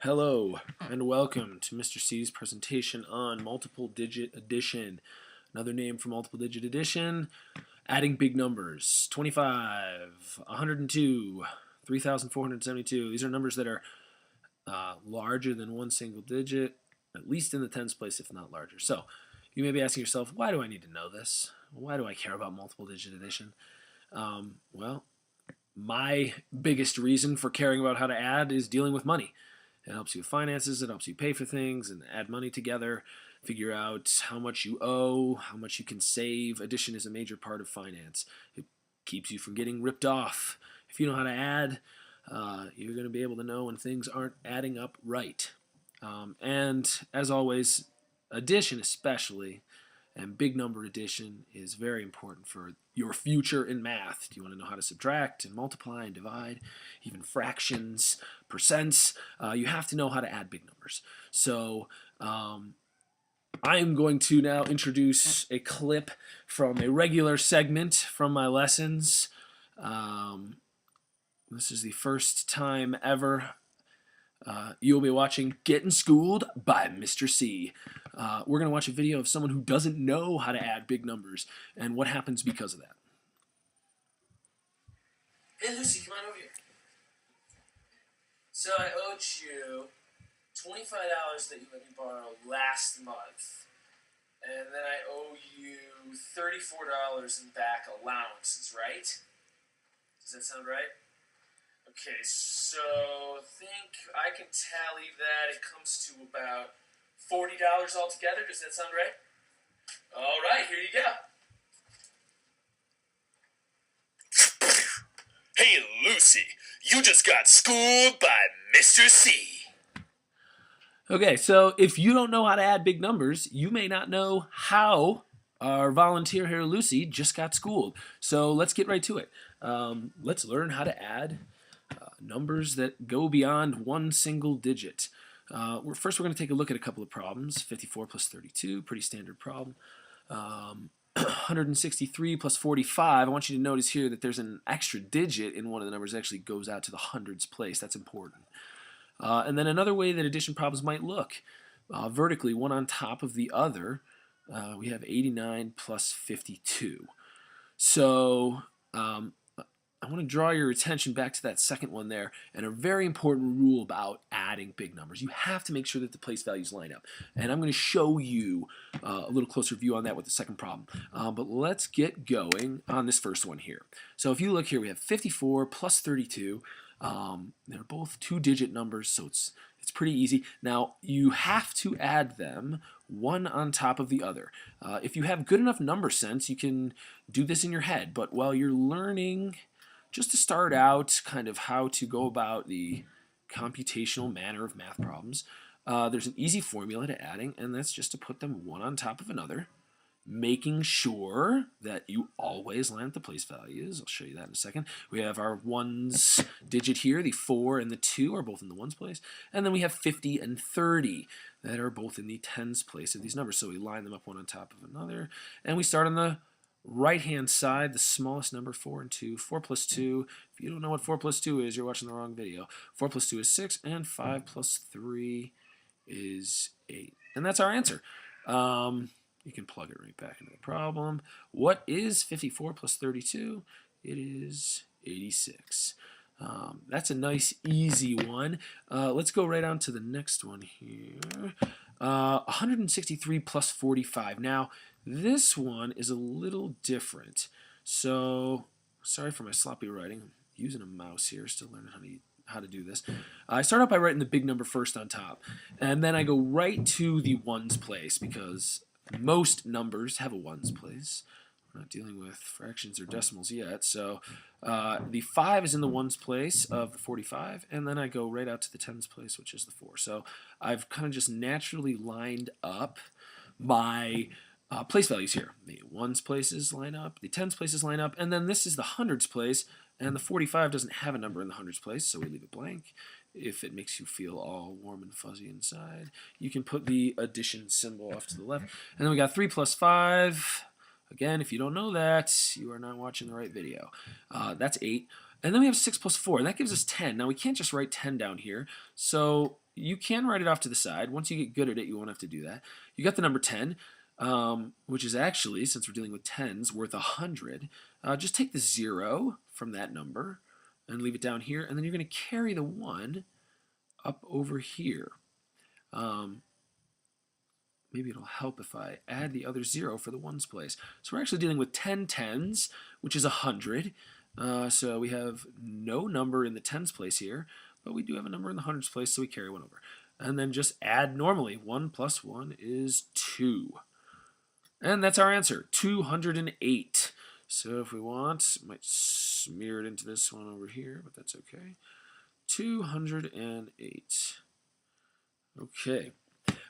Hello and welcome to Mr. C's presentation on multiple digit addition. Another name for multiple digit addition, adding big numbers. 25, 102, 3,472. These are numbers that are larger than one single digit, at least in the tens place, if not larger. So you may be asking yourself, why do I need to know this? Why do I care about multiple digit addition? Well, my biggest reason for caring about how to add is dealing with money. It helps you with finances, it helps you pay for things and add money together, figure out how much you owe, how much you can save. Addition is a major part of finance. It keeps you from getting ripped off. If you know how to add, you're going to be able to know when things aren't adding up right. And as always, addition especially, and big number addition is very important for your future in math. Do you want to know how to subtract and multiply and divide, even fractions, percents? You have to know how to add big numbers. So I'm going to now introduce a clip from a regular segment from my lessons. This is the first time ever you'll be watching Getting Schooled by Mr. C. We're going to watch a video of someone who doesn't know how to add big numbers and what happens because of that. Hey Lucy, come on over here. So I owed you $25 that you let me borrow last month. And then I owe you $34 in back allowances, right? Does that sound right? Okay, so think I can tally that. It comes to about $40 altogether. Does that sound right? All right, here you go. Hey Lucy, you just got schooled by Mr. C. Okay, so if you don't know how to add big numbers, you may not know how our volunteer here, Lucy, just got schooled. So let's get right to it. Let's learn how to add numbers that go beyond one single digit. First, we're going to take a look at a couple of problems. 54 plus 32, pretty standard problem. 163 plus 45. I want you to notice here that there's an extra digit in one of the numbers that actually goes out to the hundreds place. That's important. And then another way that addition problems might look, vertically, one on top of the other, we have 89 plus 52. So I want to draw your attention back to that second one there, and a very important rule about adding big numbers. You have to make sure that the place values line up. And I'm going to show you a little closer view on that with the second problem. But let's get going on this first one here. So if you look here, we have 54 plus 32. They're both two-digit numbers, so it's pretty easy. Now, you have to add them one on top of the other. If you have good enough number sense, you can do this in your head. But while you're learning, just to start out, kind of how to go about the computational manner of math problems, there's an easy formula to adding, and that's just to put them one on top of another, making sure that you always line up the place values. I'll show you that in a second. We have our ones digit here. The 4 and the 2 are both in the ones place. And then we have 50 and 30 that are both in the tens place of these numbers. So we line them up one on top of another. And we start on the right-hand side, the smallest number, 4 and 2. 4 plus 2. If you don't know what 4 plus 2 is, you're watching the wrong video. 4 plus 2 is 6, and 5 plus 3 is 8. And that's our answer. You can plug it right back into the problem. What is 54 plus 32? It is 86. That's a nice, easy one. Let's go right on to the next one here. 163 plus 45. Now, this one is a little different. So, sorry for my sloppy writing. I'm using a mouse here, still learning how to do this. I start out by writing the big number first on top, and then I go right to the ones place because most numbers have a ones place. We're not dealing with fractions or decimals yet. So the 5 is in the ones place of the 45, and then I go right out to the tens place, which is the 4. So I've kind of just naturally lined up my place values here. The ones places line up, the tens places line up, and then this is the hundreds place, and the 45 doesn't have a number in the hundreds place, so we leave it blank. If it makes you feel all warm and fuzzy inside, you can put the addition symbol off to the left. And then we got 3 plus 5. Again, if you don't know that, you are not watching the right video. That's 8. And then we have 6 plus 4, and that gives us 10. Now we can't just write 10 down here, so you can write it off to the side. Once you get good at it, you won't have to do that. You got the number 10, which is actually, since we're dealing with tens, worth 100. Just take the 0 from that number and leave it down here, and then you're going to carry the 1 up over here. Maybe it'll help if I add the other 0 for the ones place. So we're actually dealing with 10 tens, which is 100. So we have no number in the tens place here, but we do have a number in the hundreds place, so we carry 1 over. And then just add normally. 1 plus 1 is 2. And that's our answer, 208. So if we want, might smear it into this one over here, but that's okay. 208. Okay.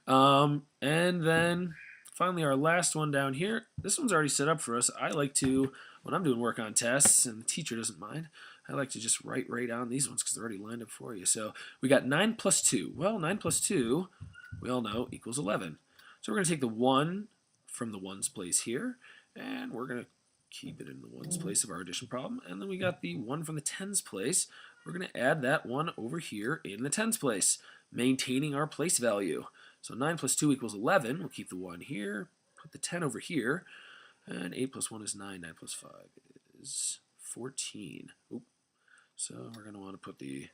And then finally our last one down here. This one's already set up for us. I like to, when I'm doing work on tests and the teacher doesn't mind, I like to just write right on these ones because they're already lined up for you. So we got 9 plus 2. Well, 9 plus 2, we all know, equals 11. So we're going to take the 1 from the ones place here, and we're going to keep it in the ones place of our addition problem. And then we got the 1 from the tens place. We're going to add that 1 over here in the tens place, maintaining our place value. So 9 plus 2 equals 11. We'll keep the 1 here, put the 10 over here, and 8 plus 1 is 9. 9 plus 5 is 14. Oop. So we're going to want to put the,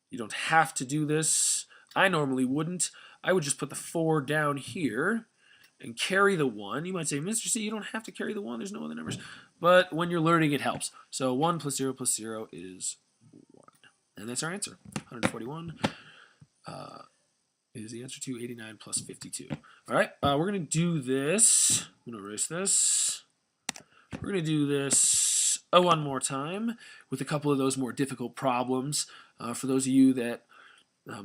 you don't have to do this. I normally wouldn't. I would just put the 4 down here and carry the 1. You might say, Mr. C, you don't have to carry the 1. There's no other numbers. But when you're learning, it helps. So 1 plus 0 is 1. And that's our answer. 141 is the answer to 89 plus 52. All right, we're going to do this. I'm going to erase this. We're going to do this one more time with a couple of those more difficult problems. For those of you that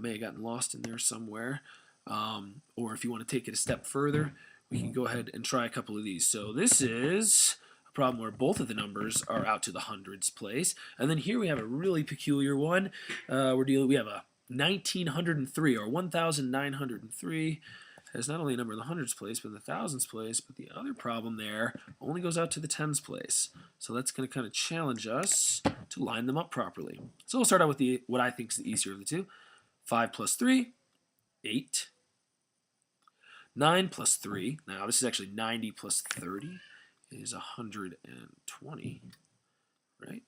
may have gotten lost in there somewhere, or if you want to take it a step further, we can go ahead and try a couple of these. So this is a problem where both of the numbers are out to the hundreds place. And then here we have a really peculiar one. We have a 1903 or 1903 has not only a number in the hundreds place, but in the thousands place, but the other problem there only goes out to the tens place. So that's going to kind of challenge us to line them up properly. So we'll start out with what I think is the easier of the two. 5 plus 3, 8. 9 plus 3, now this is actually 90 plus 30, is 120, right?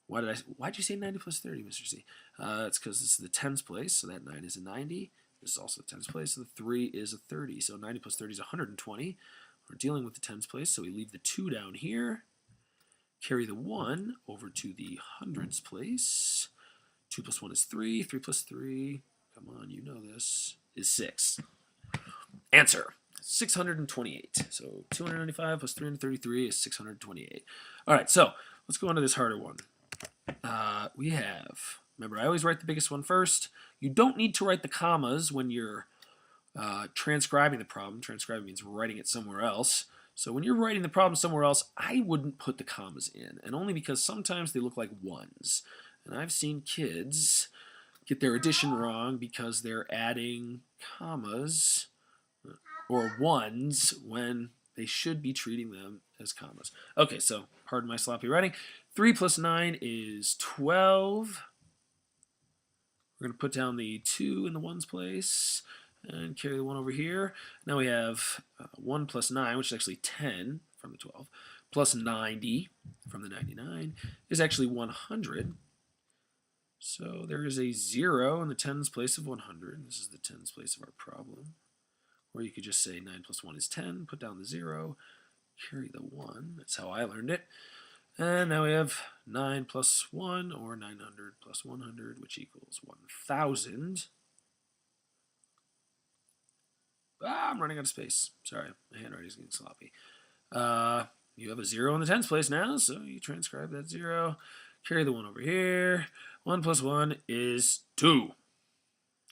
Why'd you say 90 plus 30, Mr. C? It's because this is the tens place, so that 9 is a 90. This is also the tens place, so the 3 is a 30. So 90 plus 30 is 120. We're dealing with the tens place, so we leave the 2 down here, carry the 1 over to the hundreds place. 2 plus 1 is 3. 3 plus 3, come on, you know this, is 6. Answer, 628. So 295 plus 333 is 628. All right, so let's go on to this harder one. We have, remember, I always write the biggest one first. You don't need to write the commas when you're transcribing the problem. Transcribing means writing it somewhere else. So when you're writing the problem somewhere else, I wouldn't put the commas in, and only because sometimes they look like ones. And I've seen kids get their addition wrong because they're adding commas or ones when they should be treating them as commas. Okay, so pardon my sloppy writing. 3 plus 9 is 12. We're going to put down the 2 in the ones place and carry the 1 over here. Now we have 1 plus 9, which is actually 10 from the 12, plus 90 from the 99 is actually 100. So there is a 0 in the tens place of 100. This is the tens place of our problem. Or you could just say 9 plus 1 is 10, put down the 0, carry the 1. That's how I learned it. And now we have 9 plus 1, or 900 plus 100, which equals 1,000. I'm running out of space. Sorry, my handwriting's getting sloppy. You have a 0 in the tens place now, so you transcribe that 0. Carry the 1 over here. 1 plus 1 is 2.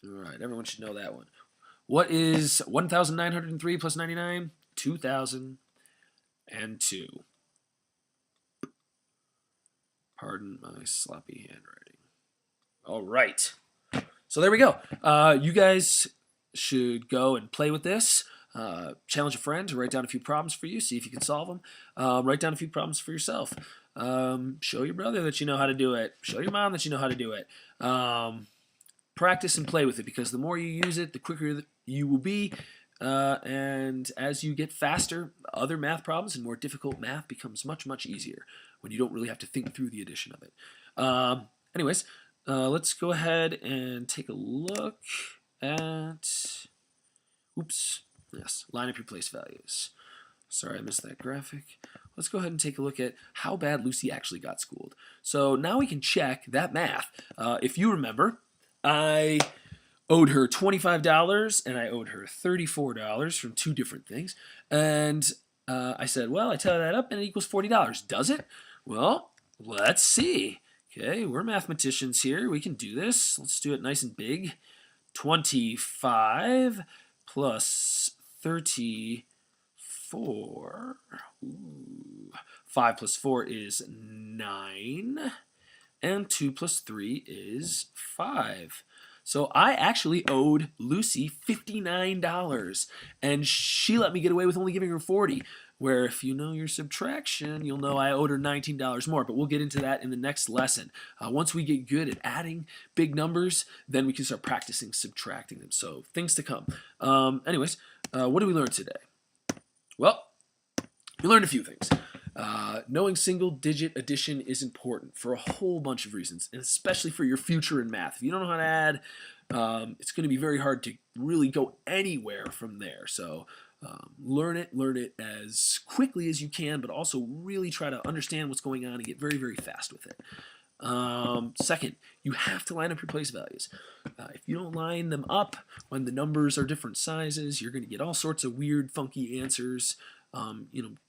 All right, everyone should know that one. What is 1,903 plus 99? 2,002. Pardon my sloppy handwriting. All right. So there we go. You guys should go and play with this. Challenge a friend to write down a few problems for you. See if you can solve them. Write down a few problems for yourself. Show your brother that you know how to do it. Show your mom that you know how to do it. Practice and play with it, because the more you use it, the quicker you will be. And as you get faster, other math problems and more difficult math becomes much, much easier when you don't really have to think through the addition of it. Anyways, let's go ahead and take a look at, line up your place values. Sorry, I missed that graphic. Let's go ahead and take a look at how bad Lucy actually got schooled. So now we can check that math. If you remember, I owed her $25 and I owed her $34 from two different things. And I said, well, I tally that up and it equals $40. Does it? Well, let's see. Okay, we're mathematicians here. We can do this. Let's do it nice and big. 25 plus 34. Ooh. 5 plus 4 is 9. And 2 plus 3 is 5. So I actually owed Lucy $59, and she let me get away with only giving her $40. Where if you know your subtraction, you'll know I owed her $19 more, but we'll get into that in the next lesson. Once we get good at adding big numbers, then we can start practicing subtracting them. So things to come. Anyways, what did we learn today? Well, we learned a few things. Knowing single-digit addition is important for a whole bunch of reasons, and especially for your future in math. If you don't know how to add, it's going to be very hard to really go anywhere from there. So learn it as quickly as you can, but also really try to understand what's going on and get very, very fast with it. Second, you have to line up your place values. If you don't line them up when the numbers are different sizes, you're going to get all sorts of weird, funky answers.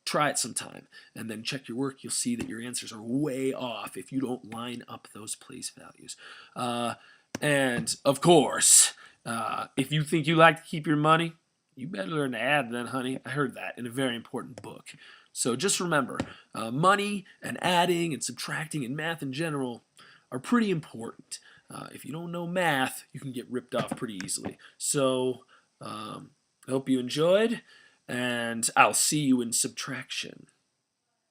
Try it sometime and then check your work. You'll see that your answers are way off if you don't line up those place values. And of course, if you think you like to keep your money, you better learn to add then, honey. I heard that in a very important book. So just remember, money and adding and subtracting and math in general are pretty important. If you don't know math, you can get ripped off pretty easily. So I hope you enjoyed, and I'll see you in subtraction.